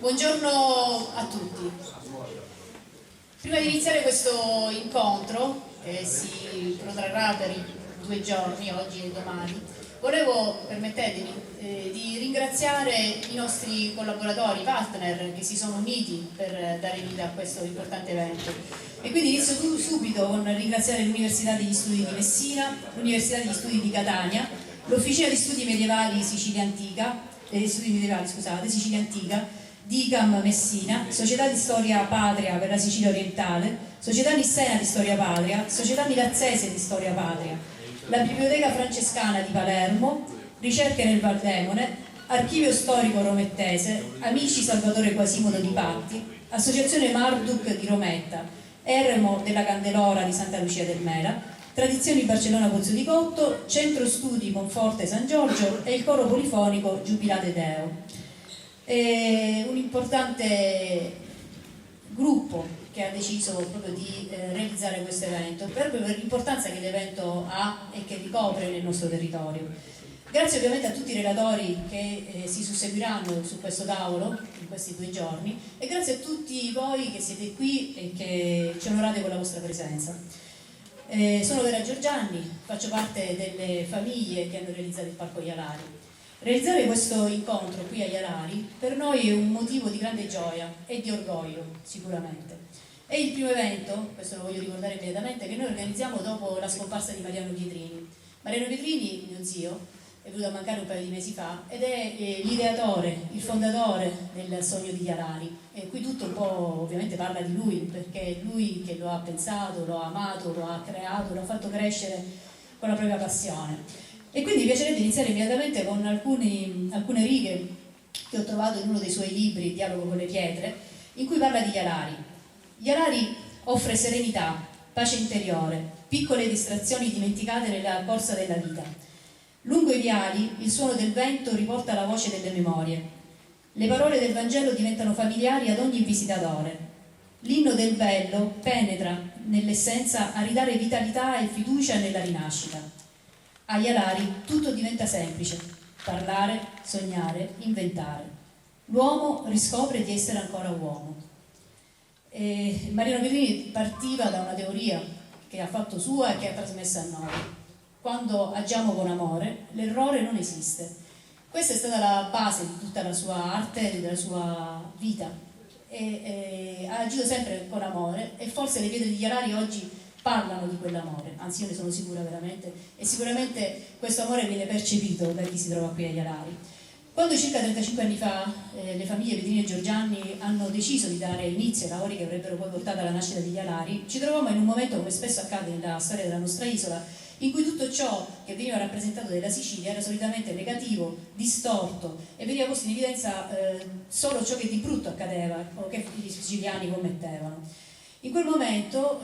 Buongiorno a tutti. Prima di iniziare questo incontro, che si protrarrà per 2 giorni, oggi e domani, volevo, permettetemi, di ringraziare i nostri collaboratori, partner che si sono uniti per dare vita a questo importante evento. E quindi inizio subito con ringraziare l'Università degli Studi di Messina, l'Università degli Studi di Catania, l'Officina di Studi Medievali Sicilia Antica, Sicilia Antica, DICAM Messina, Società di Storia Patria per la Sicilia Orientale, Società Nissena di Storia Patria, Società Milazzese di Storia Patria, la Biblioteca Francescana di Palermo, Ricerche nel Valdemone, Archivio Storico Romettese, Amici Salvatore Quasimodo di Patti, Associazione Marduk di Rometta, Eremo della Candelora di Santa Lucia del Mela, Tradizioni Barcellona Pozzo di Cotto, Centro Studi Conforte San Giorgio e il Coro Polifonico Giubilate Deo. Un importante gruppo che ha deciso proprio di realizzare questo evento, proprio per l'importanza che l'evento ha e che ricopre nel nostro territorio. Grazie ovviamente a tutti i relatori che si susseguiranno su questo tavolo in questi 2 giorni e grazie a tutti voi che siete qui e che ci onorate con la vostra presenza. Sono Vera Giorgianni, faccio parte delle famiglie che hanno realizzato il Parco Ialari. Realizzare questo incontro qui a Ialari per noi è un motivo di grande gioia e di orgoglio, sicuramente. È il primo evento, questo lo voglio ricordare immediatamente, che noi organizziamo dopo la scomparsa di Mariano Pietrini. Mariano Pietrini, mio zio, è venuto a mancare un paio di mesi fa ed è l'ideatore, il fondatore del Sogno di Ialari. E qui tutto un po' ovviamente parla di lui, perché è lui che lo ha pensato, lo ha amato, lo ha creato, lo ha fatto crescere con la propria passione. E quindi mi piacerebbe iniziare immediatamente con alcune righe che ho trovato in uno dei suoi libri, Dialogo con le pietre, in cui parla di Ialari. Ialari offre serenità, pace interiore, piccole distrazioni dimenticate nella corsa della vita. Lungo i viali il suono del vento riporta la voce delle memorie. Le parole del Vangelo diventano familiari ad ogni visitatore. L'inno del bello penetra nell'essenza a ridare vitalità e fiducia nella rinascita. A Ialari tutto diventa semplice: parlare, sognare, inventare. L'uomo riscopre di essere ancora uomo. Mariano Pietrini partiva da una teoria che ha fatto sua e che ha trasmessa a noi. Quando agiamo con amore, l'errore non esiste. Questa è stata la base di tutta la sua arte e della sua vita. Ha agito sempre con amore e forse le pietre di Ialari oggi parlano di quell'amore, anzi io ne sono sicura veramente, e sicuramente questo amore viene percepito da chi si trova qui a Ialari. Quando circa 35 anni fa le famiglie Pietrini e Giorgianni hanno deciso di dare inizio ai lavori che avrebbero poi portato alla nascita di Ialari, ci trovavamo in un momento, come spesso accade nella storia della nostra isola, in cui tutto ciò che veniva rappresentato della Sicilia era solitamente negativo, distorto e veniva posto in evidenza solo ciò che di brutto accadeva o che i siciliani commettevano. In quel momento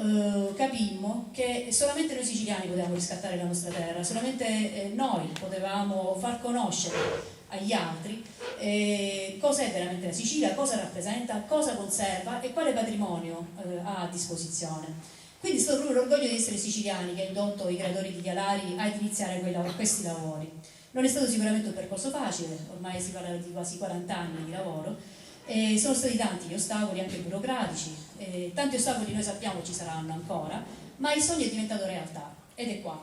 capimmo che solamente noi siciliani potevamo riscattare la nostra terra, solamente noi potevamo far conoscere agli altri cosa è veramente la Sicilia, cosa rappresenta, cosa conserva e quale patrimonio ha a disposizione. Quindi è stato proprio l'orgoglio di essere siciliani che ha indotto i creatori di Ialari ad iniziare questi lavori. Non è stato sicuramente un percorso facile, ormai si parla di quasi 40 anni di lavoro. Sono stati tanti gli ostacoli anche burocratici, tanti ostacoli noi sappiamo ci saranno ancora, ma il sogno è diventato realtà ed è qua.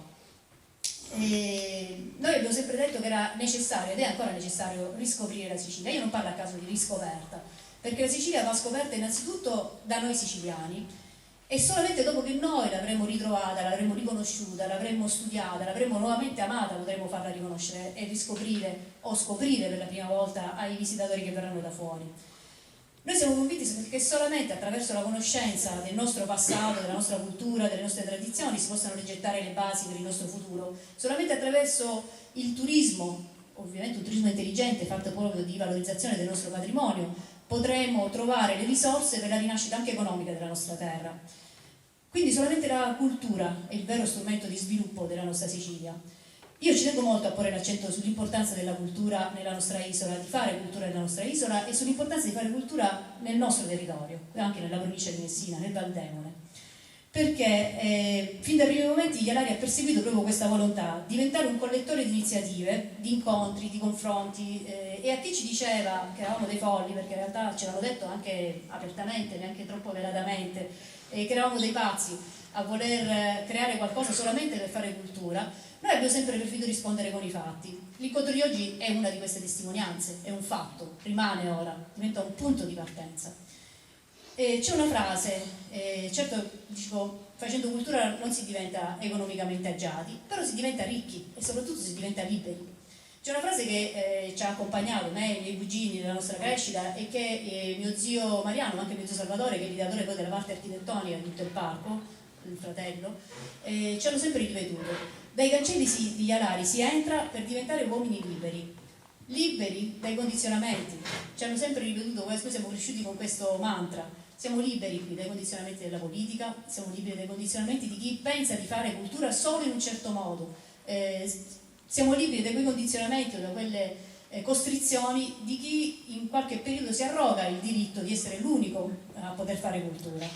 Noi abbiamo sempre detto che era necessario ed è ancora necessario riscoprire la Sicilia. Io non parlo a caso di riscoperta, perché la Sicilia va scoperta innanzitutto da noi siciliani e solamente dopo che noi l'avremo ritrovata, l'avremo riconosciuta, l'avremo studiata, l'avremo nuovamente amata, potremo farla riconoscere e riscoprire o scoprire per la prima volta ai visitatori che verranno da fuori. Noi siamo convinti che solamente attraverso la conoscenza del nostro passato, della nostra cultura, delle nostre tradizioni si possano rigettare le basi per il nostro futuro. Solamente attraverso il turismo, ovviamente un turismo intelligente fatto proprio di valorizzazione del nostro patrimonio, potremo trovare le risorse per la rinascita anche economica della nostra terra. Quindi solamente la cultura è il vero strumento di sviluppo della nostra Sicilia. Io ci tengo molto a porre l'accento sull'importanza della cultura nella nostra isola, di fare cultura nella nostra isola e sull'importanza di fare cultura nel nostro territorio, anche nella provincia di Messina, nel Valdemone. perché fin dai primi momenti Ialari ha perseguito proprio questa volontà, diventare un collettore di iniziative, di incontri, di confronti, e a chi ci diceva che eravamo dei folli, perché in realtà ce l'hanno detto anche apertamente, neanche troppo velatamente, che eravamo dei pazzi a voler creare qualcosa solamente per fare cultura, noi abbiamo sempre preferito rispondere con i fatti. L'incontro di oggi è una di queste testimonianze, è un fatto, rimane ora, diventa un punto di partenza. C'è una frase, certo dico, facendo cultura non si diventa economicamente agiati, però si diventa ricchi e soprattutto si diventa liberi. C'è una frase che ci ha accompagnato, me e i miei cugini nella nostra crescita, e che mio zio Mariano, ma anche mio zio Salvatore, che è l'ideatore poi della parte architettonica di tutto il parco, il fratello, ci hanno sempre ripetuto: dai cancelli di Ialari si entra per diventare uomini liberi. Liberi dai condizionamenti. Ci hanno sempre ripetuto questo, noi siamo cresciuti con questo mantra. Siamo liberi qui dai condizionamenti della politica, siamo liberi dai condizionamenti di chi pensa di fare cultura solo in un certo modo. Siamo liberi da quei condizionamenti o da quelle costrizioni di chi in qualche periodo si arroga il diritto di essere l'unico a poter fare cultura.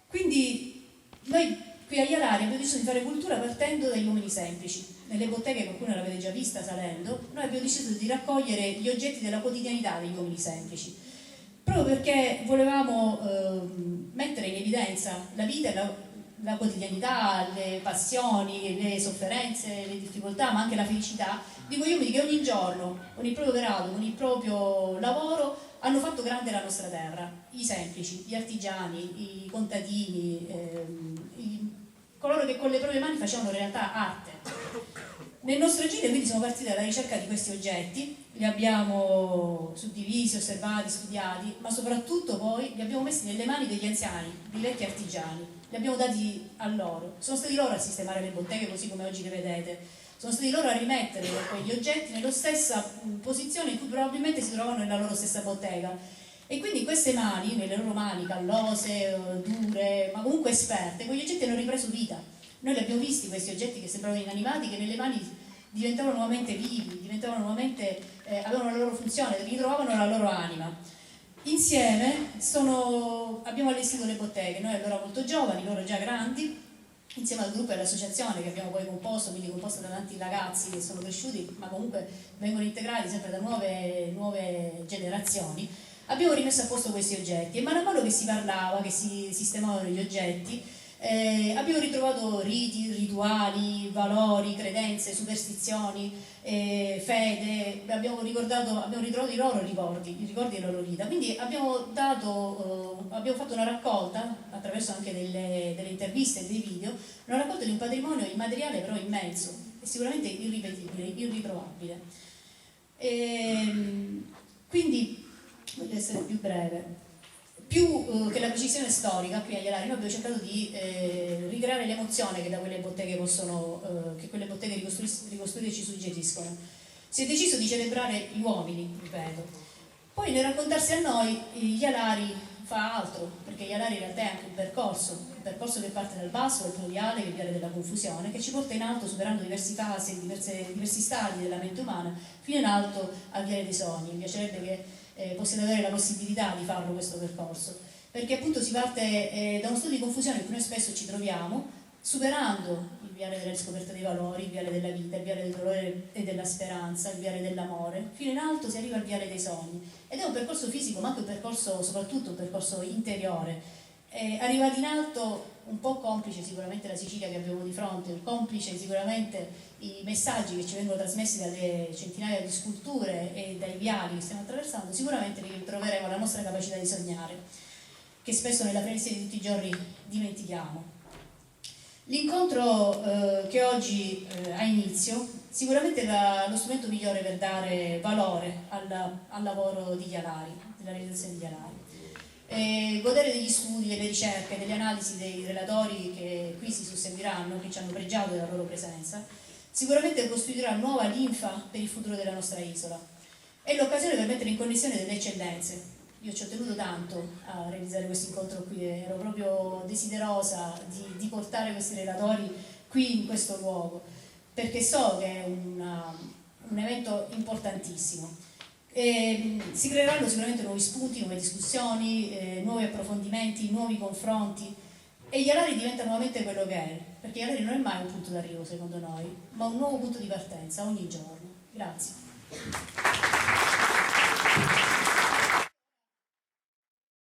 Quindi noi qui a Ialari abbiamo deciso di fare cultura partendo dagli uomini semplici. Nelle botteghe, qualcuno l'avete già vista salendo, noi abbiamo deciso di raccogliere gli oggetti della quotidianità degli uomini semplici, proprio perché volevamo mettere in evidenza la vita e la quotidianità, le passioni, le sofferenze, le difficoltà, ma anche la felicità di quegli uomini che ogni giorno, con il proprio operato, con il proprio lavoro, hanno fatto grande la nostra terra. I semplici, gli artigiani, i contadini, coloro che con le proprie mani facevano in realtà arte. Nel nostro agire quindi siamo partiti dalla ricerca di questi oggetti, li abbiamo suddivisi, osservati, studiati, ma soprattutto poi li abbiamo messi nelle mani degli anziani, dei vecchi artigiani, li abbiamo dati a loro. Sono stati loro a sistemare le botteghe così come oggi le vedete, sono stati loro a rimettere quegli oggetti nella stessa posizione in cui probabilmente si trovavano nella loro stessa bottega. E quindi queste mani, nelle loro mani callose, dure, ma comunque esperte, quegli oggetti hanno ripreso vita. Noi li abbiamo visti questi oggetti che sembravano inanimati, che nelle mani diventavano nuovamente vivi, diventavano nuovamente, avevano la loro funzione, ritrovavano la loro anima. Insieme abbiamo allestito le botteghe, noi allora molto giovani, loro già grandi, insieme al gruppo e all'associazione che abbiamo poi composto, quindi composto da tanti ragazzi che sono cresciuti, ma comunque vengono integrati sempre da nuove generazioni. Abbiamo rimesso a posto questi oggetti e a mano che si parlava, che si sistemavano gli oggetti, abbiamo ritrovato riti, rituali, valori, credenze, superstizioni, fede, abbiamo ritrovato i loro ricordi, i ricordi della loro vita. Quindi abbiamo fatto una raccolta, attraverso anche delle interviste e dei video, una raccolta di un patrimonio immateriale però immenso e sicuramente irripetibile, irritrovabile. Quindi, voglio essere più breve. Più che la precisione storica, qui a Ialari noi abbiamo cercato di ricreare l'emozione che da quelle botteghe che quelle botteghe ricostruite ci suggeriscono. Si è deciso di celebrare gli uomini, ripeto. Poi nel raccontarsi a noi, Ialari fa altro, perché Ialari in realtà è anche un percorso che parte dal basso, dal viale, che è il viale della confusione, che ci porta in alto superando diverse fasi, diversi stadi della mente umana, fino in alto al viale dei sogni. Mi piacerebbe che possiate avere la possibilità di farlo questo percorso, perché appunto si parte da uno stato di confusione in cui noi spesso ci troviamo, superando il viale della riscoperta dei valori, il viale della vita, il viale del dolore e della speranza, il viale dell'amore, fino in alto si arriva al viale dei sogni, ed è un percorso fisico ma anche un percorso, soprattutto un percorso interiore. Arrivati in alto, un po' complice sicuramente la Sicilia che abbiamo di fronte, complice sicuramente i messaggi che ci vengono trasmessi dalle centinaia di sculture e dai viali che stiamo attraversando, sicuramente ritroveremo la nostra capacità di sognare, che spesso nella frenesia di tutti i giorni dimentichiamo. L'incontro che oggi ha inizio sicuramente è lo strumento migliore per dare valore al lavoro di Ialari, della realizzazione di Ialari. Godere degli studi, delle ricerche, delle analisi dei relatori che qui si susseguiranno, che ci hanno pregiato della loro presenza, sicuramente costituirà nuova linfa per il futuro della nostra isola. È l'occasione per mettere in connessione delle eccellenze. Io ci ho tenuto tanto a realizzare questo incontro qui, ero proprio desiderosa di portare questi relatori qui in questo luogo, perché so che è un evento importantissimo. Si creeranno sicuramente nuovi spunti, nuove discussioni, nuovi approfondimenti, nuovi confronti, e Ialari diventa nuovamente quello che è, perché Ialari non è mai un punto d'arrivo secondo noi, ma un nuovo punto di partenza ogni giorno. Grazie.